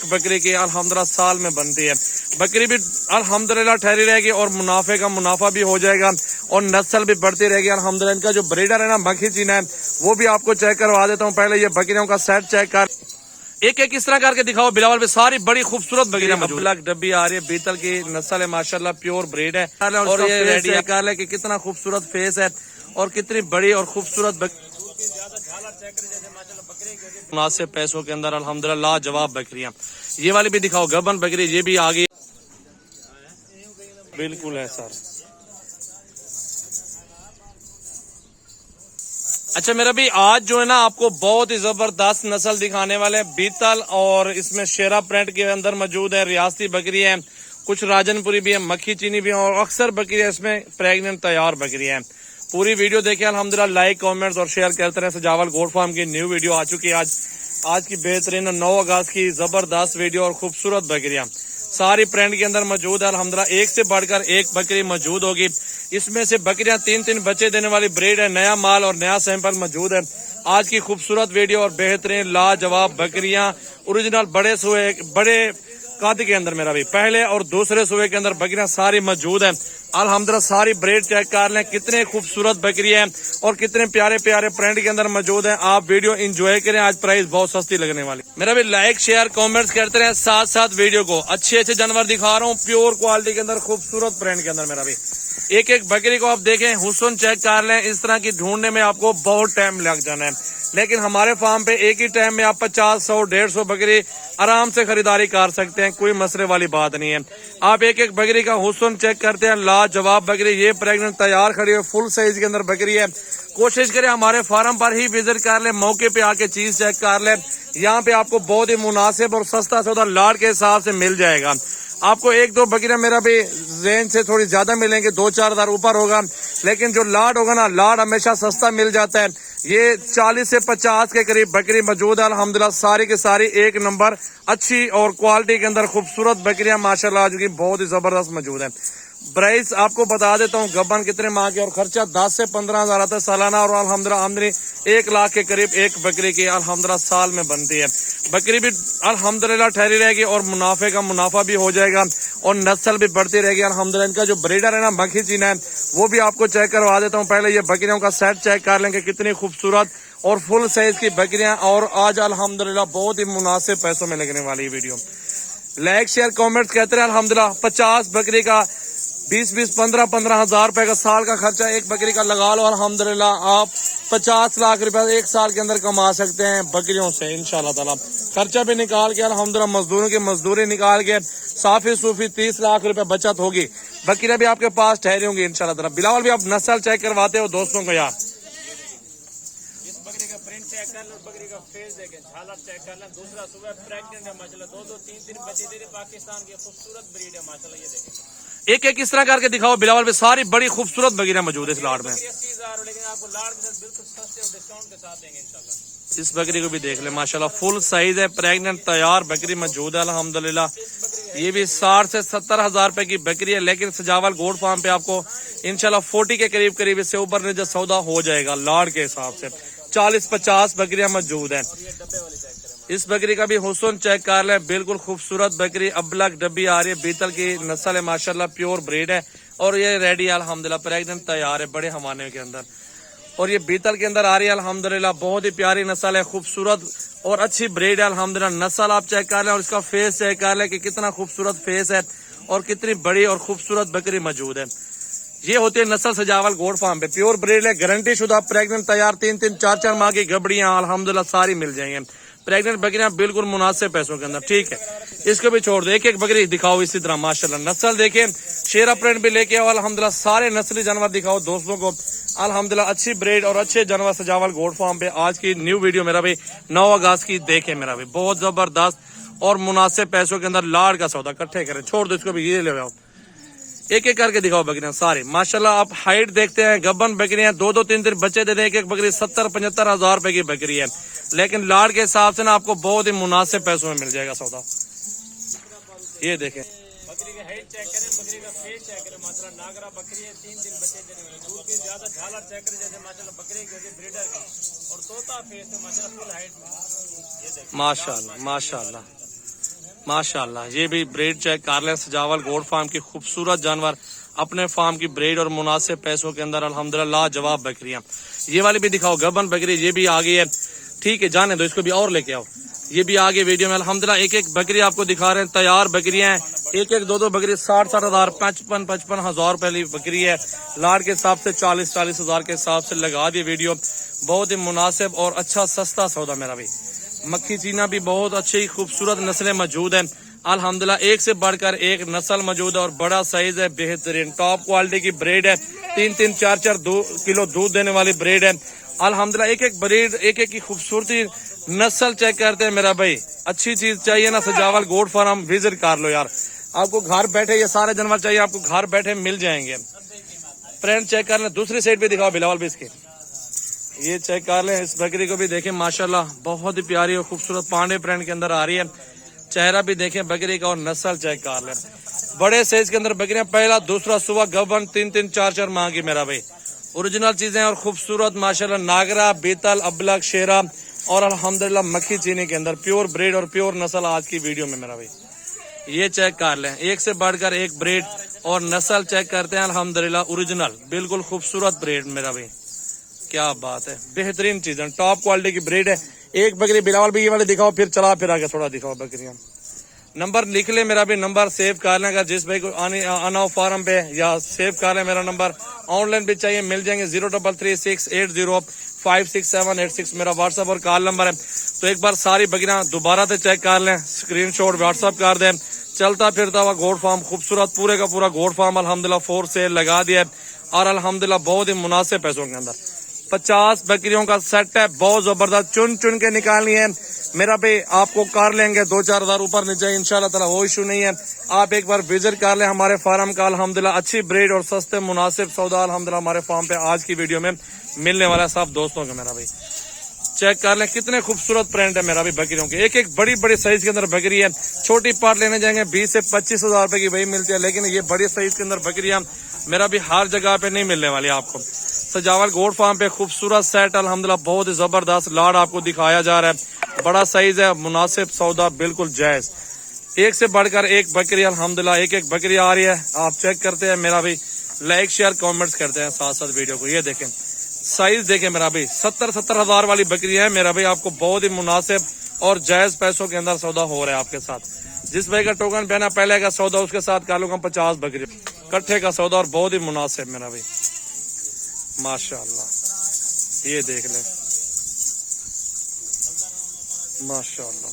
एक बकरी की अल्हम्दुलिल्लाह साल में बनती है। बकरी भी अल्हम्दुलिल्लाह ठहरी रहेगी और मुनाफे का मुनाफा भी हो जाएगा और नस्ल भी बढ़ती रहेगी अल्हम्दुलिल्लाह। इनका जो ब्रीडर है ना मक्खी चीना है, वो भी आपको चेक करवा देता हूँ। पहले ये बकरियों का सेट चेक कर, एक एक इस तरह करके दिखाओ बिलावल पे। सारी बड़ी खूबसूरत बकरियां मौजूद। डब्बी आ रही है, बीतल की नस्ल है माशाल्लाह, प्योर ब्रीड है। और ये रेडी है कि कितना खूबसूरत फेस है और कितनी बड़ी और खूबसूरत मुनासिब पैसों के अंदर अल्हम्दुलिल्लाह लाजवाब बकरियां। ये वाली भी दिखाओ, गबन बकरी, ये भी आ गई। बिल्कुल है सर। अच्छा मेरा भी आज जो है ना आपको बहुत ही जबरदस्त नस्ल दिखाने वाले हैं, बीतल, और इसमें शेरा प्रिंट के अंदर मौजूद है, रियासती बकरी है, कुछ राजनपुरी भी है, मक्खी चीनी भी है और अक्सर बकरियां इसमें प्रेग्नेंट तैयार बकरियां हैं। पूरी वीडियो देखें अल्हम्दुलिल्लाह, लाइक कमेंट्स और शेयर करते रहे। सजावल गोट फार्म की न्यू वीडियो आ चुकी है आज की बेहतरीन 9 अगस्त की जबरदस्त वीडियो और खूबसूरत बकरियां सारी प्रिंट के अंदर मौजूद है अल्हम्दुलिल्लाह। एक से बढ़कर एक बकरी मौजूद होगी। इसमें से बकरियां 3-3 बच्चे देने वाली ब्रीड है। नया माल और नया सैंपल मौजूद है। आज की खूबसूरत वीडियो और बेहतरीन लाजवाब बकरियां ओरिजिनल बड़े कद के अंदर मेरा भी पहले और दूसरे सुबह के अंदर बकरियां सारी मौजूद है अल्हम्दुलिल्लाह। सारी ब्रीड चेक कर लें, कितने खूबसूरत बकरी है और कितने प्यारे प्यारे प्रिंट के अंदर मौजूद है। आप वीडियो एंजॉय करें, आज प्राइस बहुत सस्ती लगने वाली। मेरा भी लाइक शेयर कमेंट्स करते रहे, साथ साथ वीडियो को अच्छे अच्छे जानवर दिखा रहा हूँ प्योर क्वालिटी के अंदर, खूबसूरत प्रिंट के अंदर। मेरा भी एक एक बकरी को आप देखें, हुस्न चेक कर लें। इस तरह की ढूंढने में आपको बहुत टाइम लग जाना है, लेकिन हमारे फार्म पे एक ही टाइम में आप 50, 100, 150 बकरी आराम से खरीदारी कर सकते हैं। कोई मसले वाली बात नहीं है। आप एक एक बकरी का हुस्न चेक करते हैं, लाजवाब बकरी। ये प्रेग्नेंट तैयार खड़ी है, फुल साइज के अंदर बकरी है। कोशिश करें हमारे फार्म पर ही विजिट कर ले, मौके पे आके चीज चेक कर ले। यहाँ पे आपको बहुत ही मुनासिब और सस्ता सौदा लाड के हिसाब से मिल जाएगा। आपको 1-2 बकरियां मेरा भी रेंज से थोड़ी ज्यादा मिलेंगे, 2-4 हज़ार ऊपर होगा, लेकिन जो लाड होगा ना, लाड हमेशा सस्ता मिल जाता है। ये 40 से 50 के करीब बकरी मौजूद है अल्हम्दुलिल्लाह। सारी की सारी एक नंबर अच्छी और क्वालिटी के अंदर खूबसूरत बकरियां माशाल्लाह जो की बहुत ही जबरदस्त मौजूद है। प्राइस आपको बता देता हूँ, गबन कितने माह के और खर्चा 10 से 15 हज़ार आता है सालाना, और अल्हम्दुलिल्लाह आमदनी 1 लाख के करीब एक बकरी की अल्हम्दुलिल्लाह साल में बनती है। बकरी भी अल्हम्दुलिल्लाह ठहरी रहेगी और मुनाफे का मुनाफा भी हो जाएगा और नस्ल भी बढ़ती रहेगी अल्हम्दुलिल्लाह। इनका जो ब्रीडर है ना मक्खी चीना है, वो भी आपको चेक करवा देता हूँ। पहले ये बकरियों का सेट चेक कर लेंगे, कितनी खूबसूरत और फुल साइज की बकरियां, और आज अल्हम्दुलिल्लाह बहुत ही मुनासिब पैसों में लगने वाली वीडियो। लाइक शेयर कमेंट्स कहते रहे अल्हम्दुलिल्लाह। 50 बकरी का 20-20, 15-15 हज़ार रुपए का साल का खर्चा एक बकरी का लगा लो अल्हम्दुलिल्लाह। आप 50 लाख रुपए एक साल के अंदर कमा सकते हैं बकरियों से इंशाल्लाह ताला। खर्चा भी निकाल के अल्हम्दुलिल्लाह, मजदूरों की मजदूरी निकाल के साफी सूफी 30 लाख रुपए बचत होगी। बकरियां भी आपके पास ठहरी होंगी इंशाल्लाह ताला। बिलावल भी आप नस्ल चेक करवाते हो दोस्तों को यार। बकरी का प्रिंट चेक कर लो, बकरी का फेस देखें, झालर चेक कर लें। दूसरा सुबह प्रेग्नेंट है माशाल्लाह, 2-2, 3-3 बच्चे दे रहे। पाकिस्तान की खूबसूरत ब्रीड है माशाल्लाह। ये देखें, एक एक इस तरह करके दिखाओ बिलावल पे। सारी बड़ी खूबसूरत बकरियां मौजूद है इस लाड में। लेकिन आपको लाड के साथ बिल्कुल सस्ते और डिस्काउंट के साथ देंगे इंशाल्लाह। इस बकरी को भी देख ले माशाल्लाह, फुल साइज है, प्रेग्नेंट तैयार बकरी मौजूद है अल्हम्दुलिल्लाह। ये भी 60 से 70 हज़ार रुपए की बकरी है, लेकिन सजावल गोट फार्म पे आपको इंशाल्लाह 40 के करीब इससे ऊपर जो सौदा हो जाएगा लाड के हिसाब से। 40-50 बकरियां मौजूद है। इस बकरी का भी हुस्न चेक कर लें, बिल्कुल खूबसूरत बकरी। अबलग डब्बी आ रही है, बीतल की नस्ल है माशाल्लाह, प्योर ब्रीड है और ये रेडी है अल्हम्दुलिल्लाह, प्रेग्नेंट तैयार है बड़े हवाने के अंदर। और ये बीतल के अंदर आ रही है अल्हम्दुलिल्लाह, बहुत ही प्यारी नस्ल है, खूबसूरत और अच्छी ब्रीड है अल्हम्दुलिल्लाह। नस्ल आप चेक कर लें और इसका फेस चेक कर लें कि कितना खूबसूरत फेस है और कितनी बड़ी और खूबसूरत बकरी मौजूद है। ये होती है नस्ल सजावल गोट फार्म पे, प्योर ब्रीड है, गारंटी शुदा, प्रेग्नेंट तैयार। 3-3, 4-4 माह की गबड़ियां अल्हम्दुलिल्लाह सारी मिल जाएंगे। प्रेग्नेंट बकरियां बिल्कुल मुनासिब पैसों के अंदर, ठीक है। इसको भी छोड़ दो, एक एक बकरी दिखाओ इसी तरह माशाल्लाह। नस्ल देखें, शेरा प्रिंट भी लेके आओ अल्हम्दुलिल्लाह। सारे नस्ली जानवर दिखाओ दोस्तों को अल्हम्दुलिल्लाह। अच्छी ब्रीड और अच्छे जानवर सजावल गोट फार्म पे आज की न्यू वीडियो मेरा भी 9 अगस्त की देखे। मेरा भी बहुत जबरदस्त और मुनासिब पैसों के अंदर लाड का सौदा इकट्ठे करें। छोड़ दो इसको भी, ये ले आओ, एक एक करके दिखाओ बकरियां सारी माशाल्लाह। आप हाइट देखते हैं, गबन बकरियां 2-2, 3-3 बच्चे दे दें। एक एक बकरी 70-75 हज़ार रुपए की बकरी है, लेकिन लाड के हिसाब से ना आपको बहुत ही मुनासिब पैसों में मिल जाएगा सौदा। ये देखें, बकरी की हाइट चेक करें, बकरी का फेस चेक करें माशाल्लाह। नागरा बकरी है, 3-3 बच्चे देने वाले, दूध की ज्यादा झालर चेक करें जैसे माशाल्लाह बकरी की ब्रीडर की, और तोता फेस है माशाल्लाह, फुल हाइट में। ये देखें माशाल्लाह माशाल्लाह, माशाल्लाह। ये भी ब्रीड चेक कर लें, सजावल गोड फार्म की खूबसूरत जानवर, अपने फार्म की ब्रीड और मुनासिब पैसों के अंदर अल्हम्दुलिल्लाह लाजवाब बकरियां। ये वाली भी दिखाओ, गबन बकरी, ये भी आ गई है। ठीक है, जाने दो, इसको भी और लेके आओ। ये भी आगे वीडियो में अल्हम्दुलिल्लाह एक एक बकरी आपको दिखा रहे हैं, तैयार बकरियां हैं। एक एक दो बकरी 60-60 हजार, 55-55 हजार रुपए बकरी है। लाड के हिसाब से 40-40 हजार के हिसाब से लगा दी वीडियो। बहुत ही मुनासिब और अच्छा सस्ता सौदा मेरा भी। मक्खी चीना भी बहुत अच्छी खूबसूरत नस्लें मौजूद हैं अल्हम्दुलिल्लाह। एक से बढ़कर एक नस्ल मौजूद है और बड़ा साइज है, बेहतरीन टॉप क्वालिटी की ब्रीड है। 3-3, 4-4 किलो दूध देने वाली ब्रीड है अल्हम्दुलिल्लाह। एक एक ब्रीड, एक एक की खूबसूरती नस्ल चेक करते हैं मेरा भाई। अच्छी चीज चाहिए ना, सजावल गोड फार्म विजिट कर लो यार। आपको घर बैठे ये सारे जानवर चाहिए, आपको घर बैठे मिल जाएंगे। प्रिंट चेक कर लें, दूसरी साइड पे दिखाओ बिलावल भी इसकी। ये चेक कर लें, इस बकरी को भी देखें माशाल्लाह, बहुत ही प्यारी और खूबसूरत पांडे प्रिंट के अंदर आ रही है। चेहरा भी देखें बकरी का और नस्ल चेक कर लें। बड़े साइज के अंदर बकरियां, पहला दूसरा सुबह गबन, 3-3, 4-4 माह की मेरा भाई। ओरिजिनल चीजें और खूबसूरत माशाल्लाह, नागरा, बीतल, अबलग, शेरा और अल्हम्दुलिल्लाह मक्खी चीनी के अंदर प्योर ब्रीड और प्योर नस्ल आज की वीडियो में मेरा भाई। ये चेक कर लें, एक से बढ़कर एक ब्रीड और नस्ल चेक करते हैं अल्हम्दुलिल्लाह। ओरिजिनल बिल्कुल खूबसूरत ब्रीड मेरा भाई, क्या बात है, बेहतरीन चीज है, टॉप क्वालिटी की ब्रीड है। एक बकरी बिलावल भी ये वाले दिखाओ, फिर चला फिर आगे थोड़ा दिखाओ बकरियां। नंबर लिख ले मेरा भी, नंबर सेव कर लें। अगर जिस भाई को आना हो फार्म पे या सेव कर लें मेरा नंबर। ऑनलाइन भी चाहिए मिल जाएंगे, 033680568786 मेरा व्हाट्सएप और कॉल नंबर है। तो एक बार सारी बकरियां दोबारा से चेक कर लें, स्क्रीनशॉट व्हाट्सएप कर दें। चलता फिरता हुआ गोड फार्म खूबसूरत, पूरे का पूरा गोड फार्म अल्हम्दुलिल्लाह फोर सेल लगा दिया है और अल्हम्दुलिल्लाह बहुत ही मुनासिब पैसों के अंदर 50 बकरियों का सेट है। बहुत जबरदस्त, चुन चुन के निकालनी है मेरा भाई। आपको कर लेंगे 2-4 हजार ऊपर नीचे इंशाल्लाह ताला, वो इशू नहीं है। आप एक बार विजिट कर लें हमारे फार्म का अल्हम्दुलिल्लाह। अच्छी ब्रीड और सस्ते मुनासिब सौदा अल्हम्दुलिल्लाह हमारे फार्म पे आज की वीडियो में मिलने वाला है सब दोस्तों का मेरा भाई। चेक कर लें, कितने खूबसूरत प्रिंट है मेरा भी बकरियों के। एक एक बड़ी बड़ी साइज के अंदर बकरी है। छोटी पार्ट लेने जाएंगे 20 से 25 हजार रुपए की वही मिलती है, लेकिन ये बड़ी साइज के अंदर बकरियां मेरा भी हर जगह पे नहीं मिलने वाली आपको। सजावल गोड फार्म पे खूबसूरत सेट अल्हम्दुलिल्लाह, बहुत ही जबरदस्त लाड आपको दिखाया जा रहा है। बड़ा साइज है, मुनासिब सौदा, बिल्कुल जायज। एक से बढ़कर एक बकरी अल्हम्दुलिल्लाह, एक एक बकरी आ रही है। आप चेक करते हैं मेरा भाई, लाइक शेयर कमेंट्स करते हैं साथ साथ वीडियो को। ये देखें साइज देखें मेरा भाई, 70-70 हजार वाली बकरी है मेरा भाई। आपको बहुत ही मुनासिब और जायज पैसों के अंदर सौदा हो रहा है आपके साथ। जिस भाई का टोकन पहना पहले का सौदा, उसके साथ कर लूंगा 50 बकरी इकट्ठे का सौदा और बहुत ही मुनासिब मेरा भाई माशाल्लाह। ये देख ले माशाल्लाह।